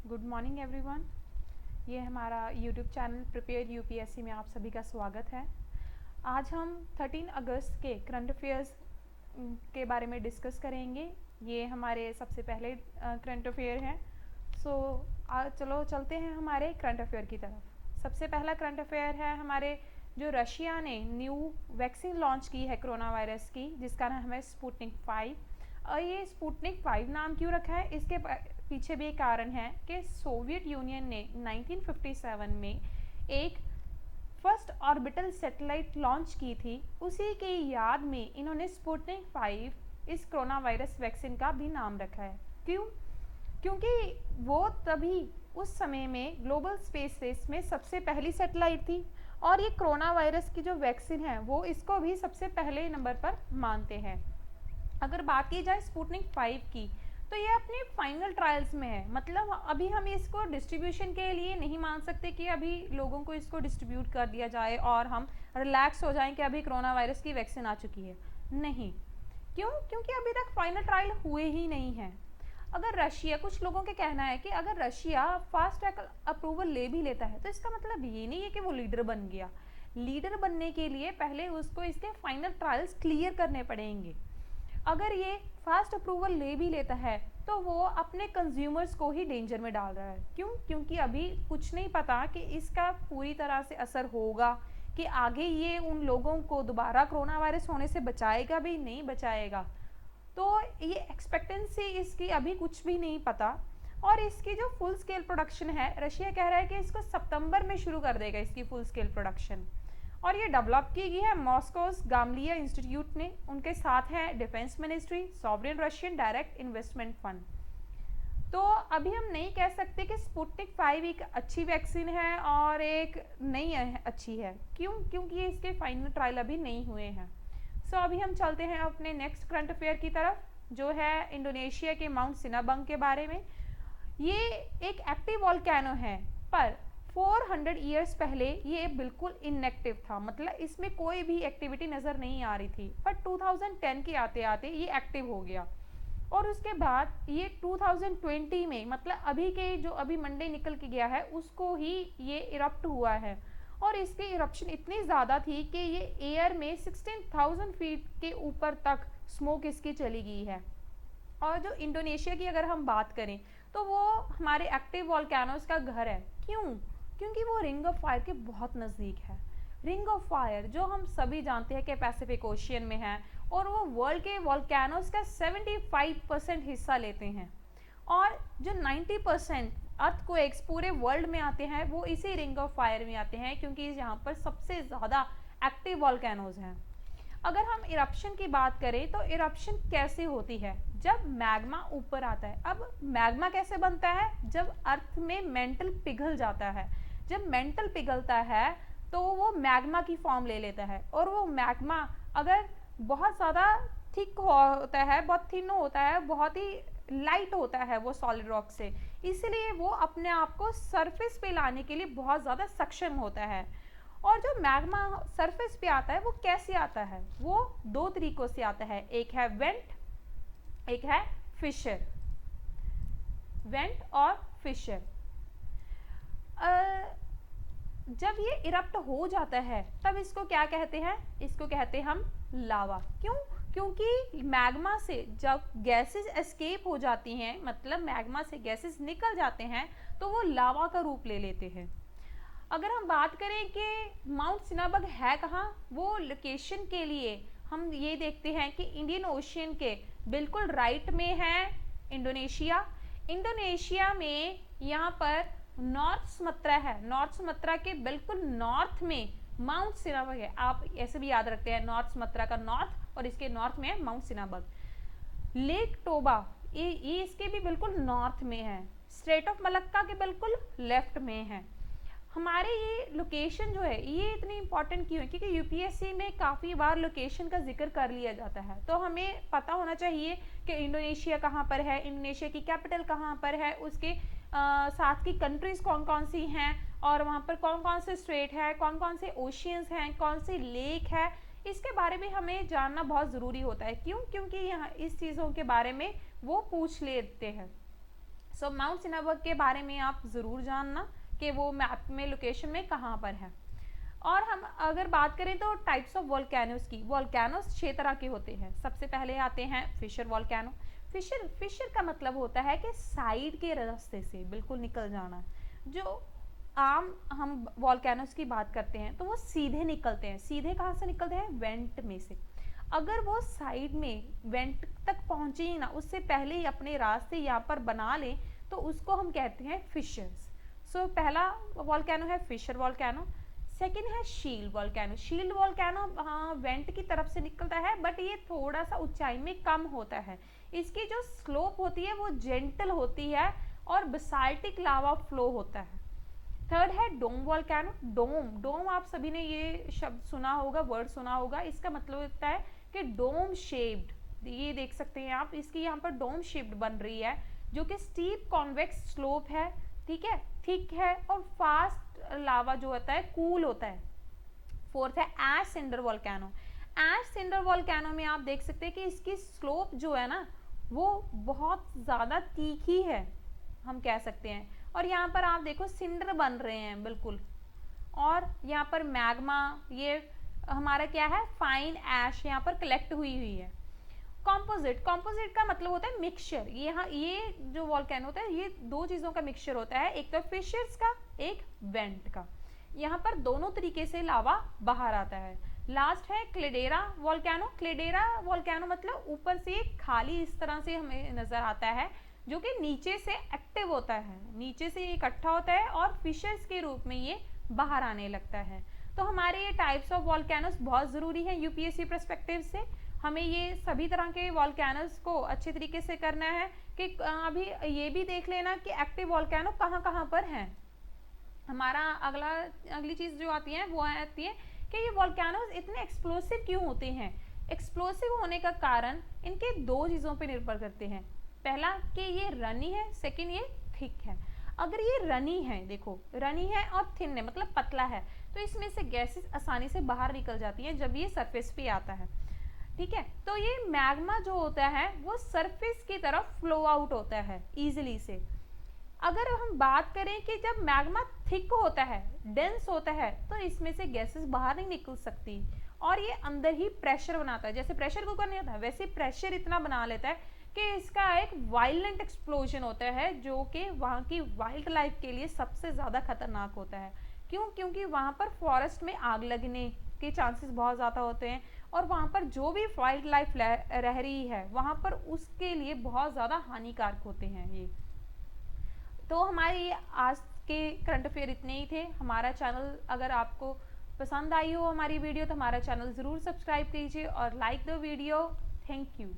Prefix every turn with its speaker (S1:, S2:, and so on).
S1: Good morning everyone. ये हमारा YouTube channel prepare UPSC में आप सभी का स्वागत है। आज हम 13 अगस्त के करंट अफेयर्स के बारे में डिस्कस करेंगे। ये हमारे सबसे पहले करंट अफेयर हैं। चलो चलते हैं हमारे करंट अफेयर की तरफ। सबसे पहला करंट अफेयर है हमारे जो रशिया ने न्यू वैक्सीन लॉन्च की है कोरोना वायरस की, जिसका नाम है स्पुतनिक 5। ये स्पुतनिक 5 नाम क्यों रखा है, इसके पीछे भी एक कारण है कि सोवियत यूनियन ने 1957 में एक फर्स्ट ऑर्बिटल सैटेलाइट लॉन्च की थी। उसी की याद में इन्होंने स्पुतनिक 5 इस कोरोना वायरस वैक्सीन का भी नाम रखा है। क्यों? क्योंकि वो तभी उस समय में ग्लोबल स्पेस रेस में सबसे पहली सैटेलाइट थी, और ये कोरोना वायरस की जो वैक्सीन है वो इसको भी सबसे पहले नंबर पर मानते हैं। अगर बात की जाए स्पुतनिक 5 की, तो ये अपने फाइनल ट्रायल्स में है। मतलब अभी हम इसको डिस्ट्रीब्यूशन के लिए नहीं मान सकते कि अभी लोगों को इसको डिस्ट्रीब्यूट कर दिया जाए और हम रिलैक्स हो जाएं कि अभी कोरोना वायरस की वैक्सीन आ चुकी है। नहीं। क्यों? क्योंकि अभी तक फाइनल ट्रायल हुए ही नहीं हैं। अगर रशिया, कुछ लोगों के कहना है कि अगर रशिया फास्ट ट्रैक अप्रूवल ले भी लेता है तो इसका मतलब ये नहीं है कि वो लीडर बन गया। लीडर बनने के लिए पहले उसको इसके फाइनल ट्रायल्स क्लियर करने पड़ेंगे। अगर ये फास्ट अप्रूवल ले भी लेता है तो वो अपने कंज्यूमर्स को ही डेंजर में डाल रहा है। क्यों? क्योंकि अभी कुछ नहीं पता कि इसका पूरी तरह से असर होगा, कि आगे ये उन लोगों को दोबारा कोरोना वायरस होने से बचाएगा भी नहीं बचाएगा। तो ये एक्सपेक्टेंसी इसकी अभी कुछ भी नहीं पता। और इसकी जो फुल स्केल प्रोडक्शन है, रशिया कह रहा है कि इसको सितंबर में शुरू कर देगा इसकी फुल स्केल प्रोडक्शन। और ये डेवलप की गई है मॉस्कोस गामलिया इंस्टीट्यूट ने। उनके साथ है defence ministry, sovereign Russian direct investment fund. तो अभी हम नहीं कह सकते कि स्पुतनिक 5 एक अच्छी वैक्सीन है और एक नहीं अच्छी है। क्यों? क्योंकि इसके फाइनल ट्रायल अभी नहीं हुए हैं। अभी हम चलते हैं अपने नेक्स्ट करंट अफेयर की तरफ, जो है इंडोनेशिया के माउंट सिनाबंग के बारे में। ये एक एक्टिव वॉल्केनो है, पर 400 ईयर्स पहले ये बिल्कुल इनएक्टिव था। मतलब इसमें कोई भी एक्टिविटी नज़र नहीं आ रही थी, पर 2010 के आते आते ये एक्टिव हो गया। और उसके बाद ये 2020 में, मतलब अभी के जो अभी मंडे निकल के गया है, उसको ही ये इरप्ट हुआ है। और इसकी इरप्शन इतनी ज़्यादा थी कि ये एयर में 16,000 फीट के ऊपर तक स्मोक इसकी चली गई है। और जो इंडोनेशिया की अगर हम बात करें तो वो हमारे एक्टिव वॉल्केनोस का घर है। क्यों? क्योंकि वो रिंग ऑफ फायर के बहुत नज़दीक है। रिंग ऑफ फायर जो हम सभी जानते हैं कि पैसिफिक ओशियन में है, और वो वर्ल्ड के वॉल्केनोस का 75% हिस्सा लेते हैं। और जो 90% अर्थक्वेक्स पूरे वर्ल्ड में आते हैं वो इसी रिंग ऑफ फायर में आते हैं, क्योंकि यहाँ पर सबसे ज़्यादा एक्टिव वॉल्केनोज हैं। अगर हम इरप्शन की बात करें तो इरप्शन कैसे होती है? जब मैग्मा ऊपर आता है। अब मैग्मा कैसे बनता है? जब अर्थ में मेंटल पिघल जाता है। जब मेंटल पिघलता है तो वो मैग्मा की फॉर्म ले लेता है। और वो मैग्मा अगर बहुत ज़्यादा थिक होता है, बहुत थिन होता है, बहुत ही लाइट होता है वो सॉलिड रॉक से, इसलिए वो अपने आप को सरफेस पे लाने के लिए बहुत ज़्यादा सक्षम होता है। और जो मैग्मा सरफेस पे आता है वो कैसे आता है? वो दो तरीकों से आता है। एक है वेंट, एक है फिशर। वेंट और फिशर। जब ये इरप्ट हो जाता है तब इसको क्या कहते हैं? इसको कहते हैं हम लावा। क्यों? क्योंकि मैग्मा से जब गैसेस एस्केप हो जाती हैं, मतलब मैग्मा से गैसेस निकल जाते हैं, तो वो लावा का रूप ले लेते हैं। अगर हम बात करें कि माउंट सिनाबग है कहाँ, वो लोकेशन के लिए हम ये देखते हैं कि इंडियन ओशियन के बिल्कुल राइट में है इंडोनेशिया। इंडोनेशिया में यहाँ पर नॉर्थ सुमात्रा है। नॉर्थ सुमात्रा के बिल्कुल नॉर्थ में माउंट सिनाबग है। आप ऐसे भी याद रखते हैं, नॉर्थ सुमात्रा का नॉर्थ और इसके नॉर्थ में है माउंट सिनाबग। लेक टोबा ये इसके भी बिल्कुल नॉर्थ में है। स्ट्रेट ऑफ मलक्का के बिल्कुल लेफ्ट में है। हमारे ये लोकेशन जो है ये इतनी इंपॉर्टेंट क्यों है? क्योंकि यूपीएससी में काफ़ी बार लोकेशन का जिक्र कर लिया जाता है, तो हमें पता होना चाहिए कि इंडोनेशिया कहाँ पर है, इंडोनेशिया की कैपिटल कहाँ पर है, उसके साथ की कंट्रीज़ कौन कौन सी हैं, और वहाँ पर कौन कौन से स्ट्रेट है, कौन कौन से ओशियंस हैं, कौन सी लेक है। इसके बारे में हमें जानना बहुत ज़रूरी होता है। क्यों? क्योंकि यहाँ इस चीज़ों के बारे में वो पूछ लेते हैं। सो माउंट सिनाबर्ग के बारे में आप ज़रूर जानना कि वो मैप में लोकेशन में कहाँ पर है। और हम अगर बात करें तो टाइप्स ऑफ वॉल्केनोस की, वॉल्केनोस 6 तरह के होते हैं। सबसे पहले आते हैं फिशर वॉल्केनो। फिशर का मतलब होता है कि साइड के रास्ते से बिल्कुल निकल जाना। जो आम हम वॉल्केनोस की बात करते हैं तो वो सीधे निकलते हैं। सीधे कहाँ से निकलते हैं? वेंट में से। अगर वो साइड में वेंट तक पहुंचे ही ना, उससे पहले ही अपने रास्ते यहाँ पर बना ले, तो उसको हम कहते हैं फिशर्स। सो पहला वॉल्केनो है फिशर वॉल्केनो। सेकेंड है शील्ड वॉल्केनो। शील्ड वॉल्केनो हाँ वेंट की तरफ से निकलता है, बट ये थोड़ा सा ऊंचाई में कम होता है। इसकी जो स्लोप होती है वो जेंटल होती है और बेसाल्टिक लावा फ्लो होता है। थर्ड है डोम वॉल्केनो। डोम आप सभी ने ये शब्द सुना होगा, वर्ड सुना होगा। इसका मतलब होता है कि डोम शेप्ड। ये देख सकते हैं आप, इसकी यहाँ पर डोम शेप्ड बन रही है, जो कि स्टीप कॉन्वेक्स स्लोप है, ठीक है, थिक है और फास्ट लावा जो होता है कूल होता है। फोर्थ है एश सिंडर वॉल्केनो। एश सिंडर वॉल्केनो में आप देख सकते हैं कि इसकी स्लोप जो है ना वो बहुत ज़्यादा तीखी है, हम कह सकते हैं। और यहाँ पर आप देखो सिंडर बन रहे हैं बिल्कुल। और यहाँ पर मैग्मा, ये हमारा क्या है, फाइन ऐश यहाँ पर कलेक्ट हुई है। कॉम्पोजिट का मतलब होता है मिक्सचर। यहाँ ये जो वॉल्केनो होता है ये दो चीज़ों का मिक्सचर होता है, एक तो फिशर्स का, एक वेंट का। यहाँ पर दोनों तरीके से लावा बाहर आता है। लास्ट है क्लेडेरा वॉल्केनो। क्लेडेरा वॉल्केनो मतलब ऊपर से खाली इस तरह से हमें नजर आता है, जो कि नीचे से एक्टिव होता है, नीचे से इकट्ठा होता है और फिशर्स के रूप में ये बाहर आने लगता है। तो हमारे ये टाइप्स ऑफ वॉल्केनोस बहुत ज़रूरी है यूपीएससी पर्सपेक्टिव से। हमें ये सभी तरह के वॉल्केनोस को अच्छे तरीके से करना है कि अभी ये भी देख लेना कि एक्टिव वॉल्केनो कहाँ कहाँ पर हैं। हमारा अगली चीज़ जो आती है वो आती है कि ये वॉल्केनोस इतने एक्सप्लोसिव क्यों होते हैं। एक्सप्लोसिव होने का कारण इनके दो चीज़ों पर निर्भर करते हैं। पहला कि ये रनी है, सेकंड ये थिक है। अगर ये रनी है, देखो रनी है और थिन है मतलब पतला है, तो इसमें से गैसेस आसानी से बाहर निकल जाती हैं जब ये सरफेस पे आता है, ठीक है। तो ये मैग्मा जो होता है वो सरफेस की तरफ फ्लो आउट होता है इजीली से। अगर हम बात करें कि जब मैग्मा थिक होता है, डेंस होता है, तो इसमें से गैसेस बाहर नहीं निकल सकती और ये अंदर ही प्रेशर बनाता है। जैसे प्रेशर कुकर नहीं होता वैसे प्रेशर इतना बना लेता है कि इसका एक वायलेंट एक्सप्लोजन होता है, जो कि वहाँ की वाइल्ड लाइफ के लिए सबसे ज़्यादा खतरनाक होता है। क्यों? क्योंकि वहाँ पर फॉरेस्ट में आग लगने के चांसेस बहुत ज़्यादा होते हैं और वहाँ पर जो भी वाइल्ड लाइफ रह रही है वहाँ पर उसके लिए बहुत ज़्यादा हानिकारक होते हैं ये। तो हमारे ये आज के करंट अफेयर इतने ही थे। हमारा चैनल अगर आपको पसंद आई हो हमारी वीडियो तो हमारा चैनल ज़रूर सब्सक्राइब कीजिए और like the video. Thank you.